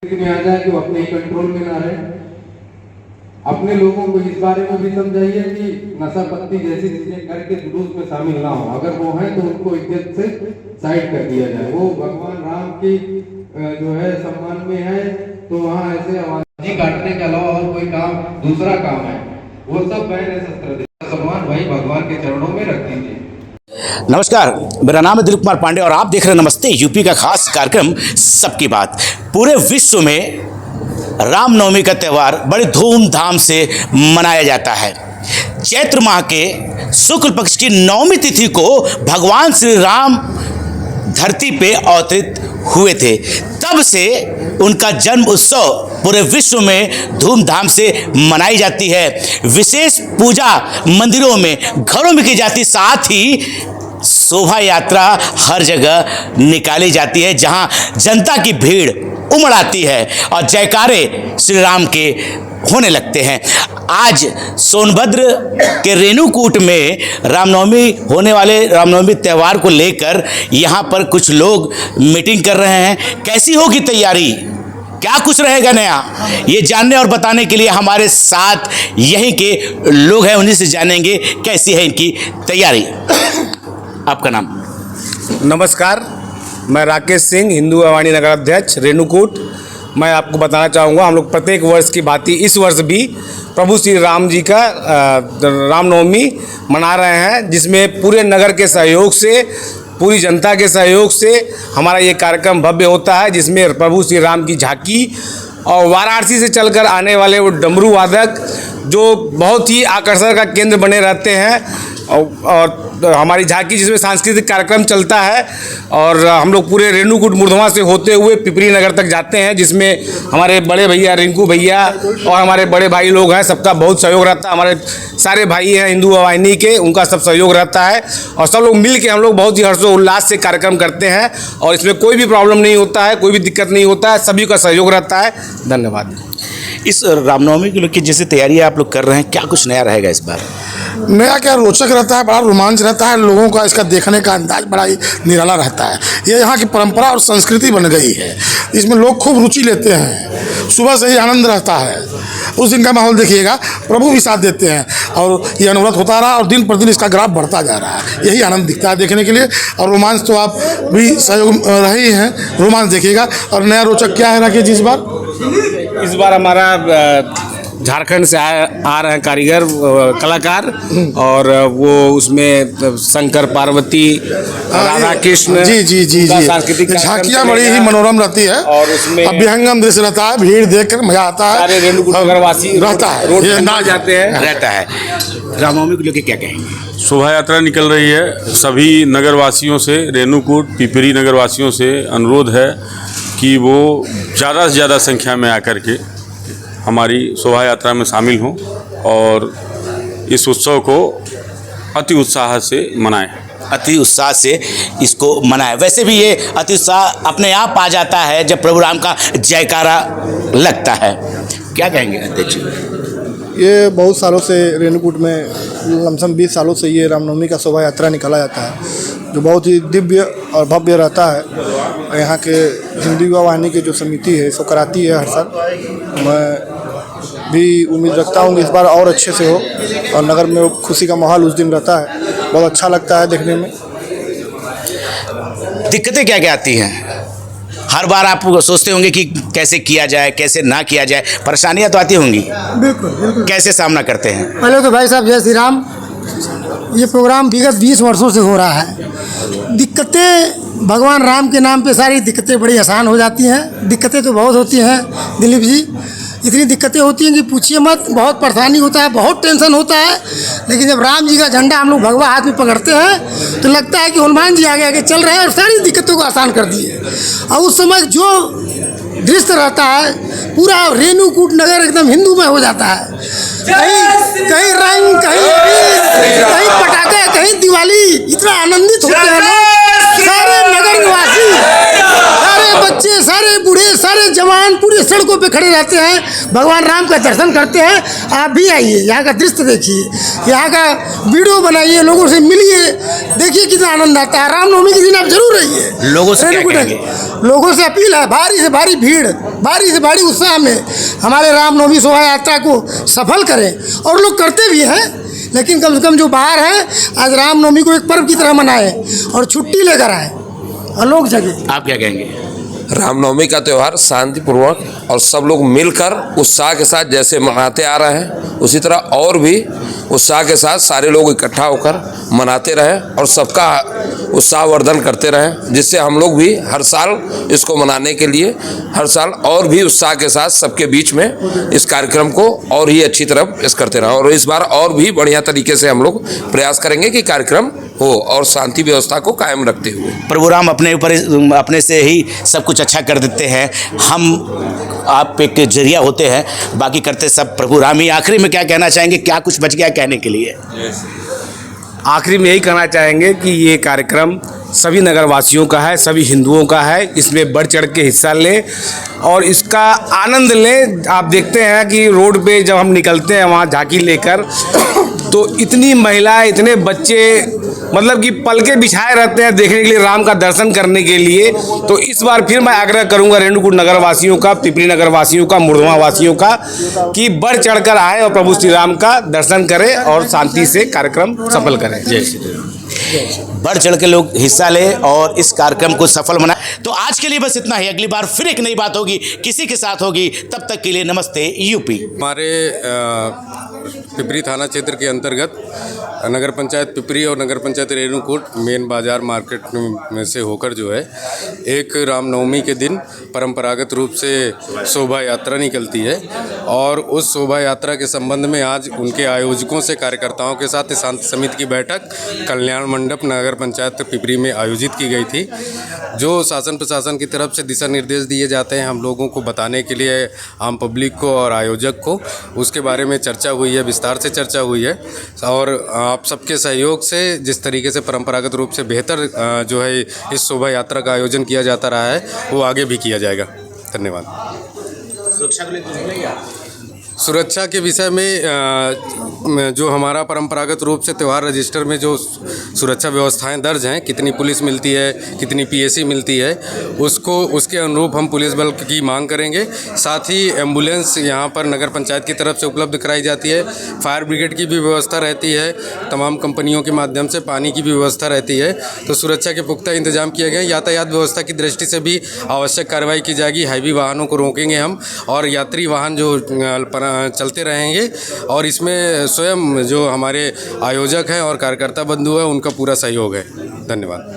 में आ जाए कि वो अपने कंट्रोल में ना रहे। अपने लोगों को इस बारे में भी समझाइए कि नशा पत्ती जैसी चीजें करके जुलूस में शामिल ना हो। अगर वो हैं तो उनको इज्जत से साइड कर दिया जाए। वो भगवान राम की जो है सम्मान में है, तो वहाँ ऐसे आवाज़ी काटने के अलावा और कोई काम दूसरा काम है वो सब बैन है। शस्त्र सम्मान वही भगवान के चरणों में रख दीजिए। नमस्कार, मेरा नाम है दिलीप कुमार पांडे और आप देख रहे हैं नमस्ते यूपी का खास कार्यक्रम सबकी बात। पूरे विश्व में रामनवमी का त्यौहार बड़े धूमधाम से मनाया जाता है। चैत्र माह के शुक्ल पक्ष की नवमी तिथि को भगवान श्री राम धरती पे अवतरित हुए थे। तब से उनका जन्म उत्सव पूरे विश्व में धूमधाम से मनाई जाती है। विशेष पूजा मंदिरों में, घरों में की जाती, साथ ही शोभा यात्रा हर जगह निकाली जाती है, जहां जनता की भीड़ उमड़ आती है और जयकारे श्री राम के होने लगते हैं। आज सोनभद्र के रेणुकूट में रामनवमी होने वाले रामनवमी त्यौहार को लेकर यहाँ पर कुछ लोग मीटिंग कर रहे हैं। कैसी होगी तैयारी, क्या कुछ रहेगा नया, ये जानने और बताने के लिए हमारे साथ यहीं के लोग हैं। उन्हीं से जानेंगे कैसी है इनकी तैयारी। आपका नाम? नमस्कार, मैं राकेश सिंह, हिंदू अवाणी नगर अध्यक्ष रेणुकूट। मैं आपको बताना चाहूँगा, हम लोग प्रत्येक वर्ष की भांति इस वर्ष भी प्रभु श्री राम जी का रामनवमी मना रहे हैं, जिसमें पूरे नगर के सहयोग से, पूरी जनता के सहयोग से हमारा ये कार्यक्रम भव्य होता है, जिसमें प्रभु श्री राम की झांकी और वाराणसी से चलकर आने वाले वो डमरू वादक जो बहुत ही आकर्षण का केंद्र बने रहते हैं, और हमारी झांकी जिसमें सांस्कृतिक कार्यक्रम चलता है। और हम लोग पूरे रेणुकूट मुर्धवा से होते हुए पिपरी नगर तक जाते हैं, जिसमें हमारे बड़े भैया रिंकू भैया और हमारे बड़े भाई लोग हैं, सबका बहुत सहयोग रहता है। हमारे सारे भाई हैं हिंदू अवाहिनी के, उनका सब सहयोग रहता है और सब लोग मिल के हम लोग बहुत ही हर्षोल्लास से कार्यक्रम करते हैं और इसमें कोई भी प्रॉब्लम नहीं होता है, कोई भी दिक्कत नहीं होता है, सभी का सहयोग रहता है। धन्यवाद। इस रामनवमी के लोग की जैसे तैयारी आप लोग कर रहे हैं, क्या कुछ नया रहेगा इस बार? नया क्या, रोचक रहता है, बड़ा रोमांच रहता है, लोगों का इसका देखने का अंदाज बड़ा ही निराला रहता है। ये यहाँ की परंपरा और संस्कृति बन गई है, इसमें लोग खूब रुचि लेते हैं। सुबह से ही आनंद रहता है। उस दिन का माहौल देखिएगा, प्रभु भी साथ देते हैं और ये अनवरत होता रहा और दिन पर दिन इसका ग्राफ बढ़ता जा रहा है। यही आनंद दिखता है देखने के लिए। और रोमांच तो आप भी सहयोग रहे हैं, रोमांच देखिएगा। और नया रोचक क्या है राकेश जी इस बार? इस बार हमारा झारखंड से आ रहे हैं कारीगर कलाकार, और वो उसमें शंकर पार्वती, राधा कृष्ण जी सांस्कृतिक झांकियाँ बड़ी ही मनोरम रहती है और उसमें अभ्यंगम दृश्य रहता है, भीड़ देखकर मजा आता है। सारे रेणुकूट नगरवासी रहता है, रोड ना जाते हैं रहता है। रामनवमी को लेकर क्या कहेंगे? शोभा यात्रा निकल रही है। सभी नगरवासियों से, रेणुकूट पिपरी नगरवासियों से अनुरोध है कि वो ज़्यादा से ज़्यादा संख्या में आकर के हमारी शोभा यात्रा में शामिल हों और इस उत्सव को अति उत्साह से मनाएं। अति उत्साह से इसको मनाएं। वैसे भी ये अति उत्साह अपने आप आ जाता है जब प्रभु राम का जयकारा लगता है। क्या कहेंगे अध्यक्ष? ये बहुत सालों से रेणुकूट में लमसम 20 सालों से ये रामनवमी का शोभा यात्रा निकाला जाता है, जो बहुत ही दिव्य और भव्य रहता है। यहाँ के हिंदू वाहिनी की जो समिति है इसको कराती है हर साल। मैं भी उम्मीद रखता हूँ कि इस बार और अच्छे से हो और नगर में खुशी का माहौल उस दिन रहता है, बहुत अच्छा लगता है देखने में। दिक्कतें क्या क्या आती हैं? हर बार आप सोचते होंगे कि कैसे किया जाए, कैसे ना किया जाए, परेशानियां तो आती होंगी। बिल्कुल। कैसे सामना करते हैं? पहले तो भाई साहब जय श्री राम। ये प्रोग्राम विगत 20 वर्षों से हो रहा है। दिक्कतें भगवान राम के नाम पे सारी दिक्कतें बड़ी आसान हो जाती हैं। दिक्कतें तो बहुत होती हैं दिलीप जी, इतनी दिक्कतें होती हैं कि पूछिए मत। बहुत परेशानी होता है, बहुत टेंशन होता है, लेकिन जब राम जी का झंडा हम लोग भगवा हाथ में पकड़ते हैं तो लगता है कि हनुमान जी आगे आगे चल रहे हैं और सारी दिक्कतों को आसान कर दिए। और उस समय जो दृश्य रहता है, पूरा रेणुकूट नगर एकदम हिंदूमय हो जाता है। कहीं रंग, कहीं पटाखे, कहीं दिवाली, इतना आनंदित होते हैं लोग, सारे नगर निवासी, सारे बच्चे, सारे बूढ़े, सारे जवान पूरी सड़कों पे खड़े रहते हैं, भगवान राम का दर्शन करते हैं। आप भी आइए, यहाँ का दृश्य देखिए, यहाँ का वीडियो बनाइए, लोगों से मिलिए, देखिए कितना आनंद आता है। रामनवमी के दिन आप जरूर आइए। लोगों से क्या कहेंगे? लोगों से अपील है, भारी से भारी भीड़, भारी से भारी उत्साह में हमारे रामनवमी शोभा यात्रा को सफल करें। और लोग करते भी हैं, लेकिन कम से कम जो बाहर है आज रामनवमी को एक पर्व की तरह मनाएं और छुट्टी लेकर आए और लोग जगह। आप क्या कहेंगे? रामनवमी का त्यौहार शांतिपूर्वक और सब लोग मिलकर उत्साह के साथ जैसे मनाते आ रहे हैं, उसी तरह और भी उत्साह के साथ सारे लोग इकट्ठा होकर मनाते रहें और सबका उत्साहवर्धन करते रहें, जिससे हम लोग भी हर साल इसको मनाने के लिए हर साल और भी उत्साह के साथ सबके बीच में इस कार्यक्रम को और ही अच्छी तरह इस करते रहें। और इस बार और भी बढ़िया तरीके से हम लोग प्रयास करेंगे कि कार्यक्रम हो और शांति व्यवस्था को कायम रखते हुए। प्रभु राम अपने से ही सब कुछ अच्छा कर देते हैं, हम आप एक जरिया होते हैं, बाकी करते सब प्रभु राम ही। आखिरी में क्या कहना चाहेंगे, क्या कुछ बच गया कहने के लिए? आखिरी में यही कहना चाहेंगे कि ये कार्यक्रम सभी नगरवासियों का है, सभी हिंदुओं का है। इसमें बढ़ चढ़ के हिस्सा लें और इसका आनंद लें। आप देखते हैं कि रोड पे जब हम निकलते हैं वहाँ झांकी लेकर, तो इतनी महिलाएं, इतने बच्चे, मतलब कि पलके बिछाए रहते हैं देखने के लिए, राम का दर्शन करने के लिए। तो इस बार फिर मैं आग्रह करूंगा रेणुकूट नगरवासियों का, पिपरी नगरवासियों का, मुर्दमा वासियों का कि बढ़ चढ़कर आए और प्रभु श्री राम का दर्शन करें और शांति से कार्यक्रम सफल करें। जय श्री राम। बढ़ चढ़ के लोग हिस्सा लें और इस कार्यक्रम को सफल बनाएं। तो आज के लिए बस इतना ही। अगली बार फिर एक नई बात होगी, किसी के साथ होगी। तब तक के लिए नमस्ते यूपी। हमारे पिपरी थाना क्षेत्र के अंतर्गत नगर पंचायत पिपरी और नगर पंचायत रेणुकूट मेन बाजार मार्केट में से होकर जो है एक रामनवमी के दिन परंपरागत रूप से शोभा यात्रा निकलती है। और उस शोभा यात्रा के संबंध में आज उनके आयोजकों से कार्यकर्ताओं के साथ शांति समिति की बैठक कल्याण मंडप नगर पंचायत पिपरी में आयोजित की गई थी। जो शासन प्रशासन की तरफ से दिशा निर्देश दिए जाते हैं हम लोगों को बताने के लिए, आम पब्लिक को और आयोजक को, उसके बारे में चर्चा हुई है, विस्तार से चर्चा हुई है। और आप सबके सहयोग से जिस तरीके से परंपरागत रूप से बेहतर जो है इस शोभा यात्रा का आयोजन किया जाता रहा है, वो आगे भी किया जाएगा। धन्यवाद। सुरक्षा के विषय में जो हमारा परंपरागत रूप से त्यौहार रजिस्टर में जो सुरक्षा व्यवस्थाएं दर्ज हैं, कितनी पुलिस मिलती है, कितनी पीएसी मिलती है, उसके अनुरूप हम पुलिस बल की मांग करेंगे। साथ ही एम्बुलेंस यहाँ पर नगर पंचायत की तरफ से उपलब्ध कराई जाती है। फायर ब्रिगेड की भी व्यवस्था रहती है, तमाम कंपनियों के माध्यम से पानी की भी व्यवस्था रहती है। तो सुरक्षा के पुख्ता इंतजाम किए गए। यातायात व्यवस्था की दृष्टि से भी आवश्यक कार्रवाई की जाएगी। हैवी वाहनों को रोकेंगे हम और यात्री वाहन जो चलते रहेंगे। और इसमें स्वयं जो हमारे आयोजक हैं और कार्यकर्ता बंधु हैं, उनका पूरा सहयोग है। धन्यवाद।